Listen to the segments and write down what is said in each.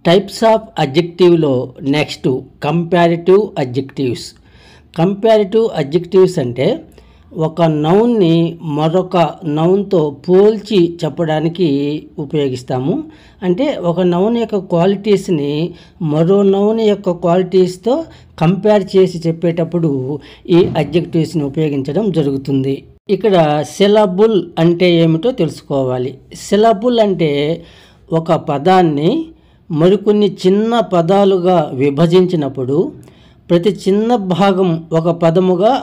Types of అడ్జెక్టివ్లో next comparative adjectives. Comparative adjectives అంటే ఒక నౌన్ని మరొక నౌన్తో పోల్చి చెప్పడానికి ఉపయోగిస్తాము. అంటే ఒక నౌన్ యొక్క క్వాలిటీస్ని మరో నౌన్ యొక్క క్వాలిటీస్తో కంపేర్ చేసి చెప్పేటప్పుడు ఈ అడ్జెక్టివ్స్ని ఉపయోగించడం జరుగుతుంది. ఇక్కడ సిలబుల్ అంటే ఏమిటో తెలుసుకోవాలి. సిలబుల్ అంటే ఒక పదాన్ని మరికొన్ని చిన్న పదాలుగా విభజించినప్పుడు ప్రతి చిన్న భాగం ఒక పదముగా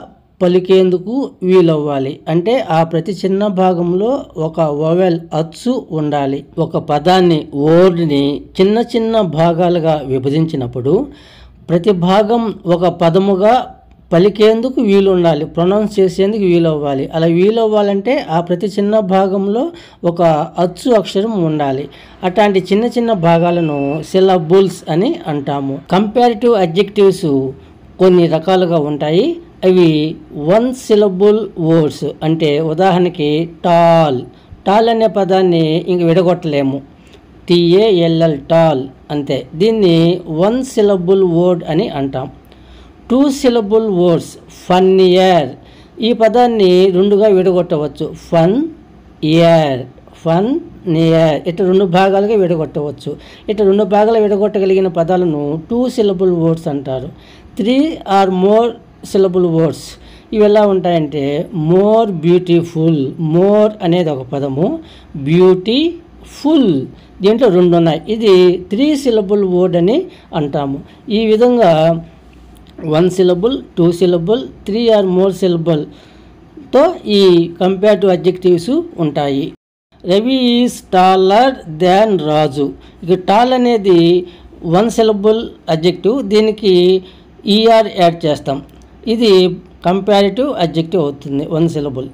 పలికేందుకు వీలవ్వాలి. అంటే ఆ ప్రతి చిన్న భాగంలో ఒక వొవెల్ అచ్చు ఉండాలి. ఒక పదాన్ని వర్డ్ని చిన్న చిన్న భాగాలుగా విభజించినప్పుడు ప్రతి భాగం ఒక పదముగా పలికేందుకు వీలు ఉండాలి, ప్రొనౌన్స్ చేసేందుకు వీలవ్వాలి. అలా వీలవ్వాలంటే ఆ ప్రతి చిన్న భాగంలో ఒక అచ్చు అక్షరం ఉండాలి. అట్లాంటి చిన్న చిన్న భాగాలను సిలబుల్స్ అని అంటాము. కంపారిటివ్ అడ్జెక్టివ్స్ కొన్ని రకాలుగా ఉంటాయి. అవి వన్ సిలబుల్ వర్డ్స్. అంటే ఉదాహరణకి టాల్. టాల్ అనే పదాన్ని ఇంక విడగొట్టలేము. TALL టాల్ అంతే. దీన్ని వన్ సిలబుల్ వర్డ్ అని అంటాం. Two syllable words funnier. ఈ పదాన్ని రెండుగా విడగొట్టవచ్చు. Fun ear, fun near. ఇట్లా రెండు భాగాలుగా విడగొట్టవచ్చు. ఇట్లా రెండు భాగాలు విడగొట్టగలిగిన పదాలను టూ సిలబుల్ వర్డ్స్ అంటారు. 3 or more సిలబుల్ వర్డ్స్ ఇవి ఎలా ఉంటాయంటే మోర్ బ్యూటిఫుల్. మోర్ అనేది ఒక పదము, బ్యూటిఫుల్ దీంట్లో రెండు ఉన్నాయి. ఇది 3 సిలబుల్ వర్డ్ అని అంటాము. ఈ విధంగా 1 సిలబుల్, 2 సిలబుల్, 3 or more సిలబుల్తో ఈ కంపారిటివ్ అడ్జెక్టివ్స్ ఉంటాయి. రవి ఈజ్ టాలర్ దాన్ రాజు. ఇక టాల్ అనేది 1 సిలబుల్ అడ్జెక్టివ్. దీనికి ER యాడ్ చేస్తాం. ఇది కంపారిటివ్ అడ్జెక్టివ్ అవుతుంది, 1 సిలబుల్.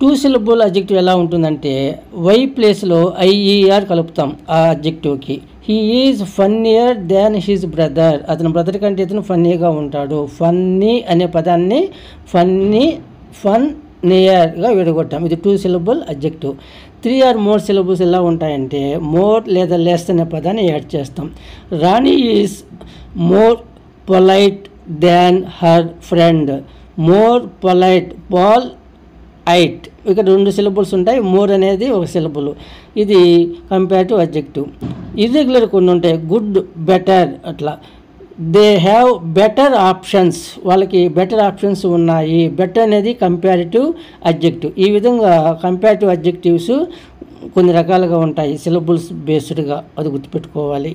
2 సిలబుల్ అడ్జెక్టివ్ ఎలా ఉంటుందంటే వై ప్లేస్లో IER కలుపుతాం ఆ అడ్జెక్టివ్కి. He is funnier than his brother. అతని బ్రదర్ కంటే ఇతను ఫన్నీగా ఉంటాడు. ఫన్నీ అనే పదాన్ని ఫన్నీయర్గా విడగొట్టాం. ఇది 2 syllable adjective. 3 or more syllables ఎలా ఉంటాయంటే మోర్ లేదా లెస్ అనే పదాన్ని యాడ్ చేస్తాం. Rani is more polite than her friend. More polite, పాల్ ఐట్. ఇక్కడ 2 సిలబుల్స్ ఉంటాయి. మోర్ అనేది 1 సిలబుల్. ఇది కంపారిటివ్ అడ్జెక్టివ్. ఇర్రెగ్యులర్ కొన్ని ఉంటాయి. గుడ్, బెటర్ అట్లా. They have better options. వాళ్ళకి బెటర్ ఆప్షన్స్ ఉన్నాయి. బెటర్ అనేది కంపారిటివ్ అడ్జెక్టివ్. ఈ విధంగా కంపారిటివ్ అడ్జెక్టివ్స్ కొన్ని రకాలుగా ఉంటాయి సిలబుల్స్ బేస్డ్గా. అది గుర్తుపెట్టుకోవాలి.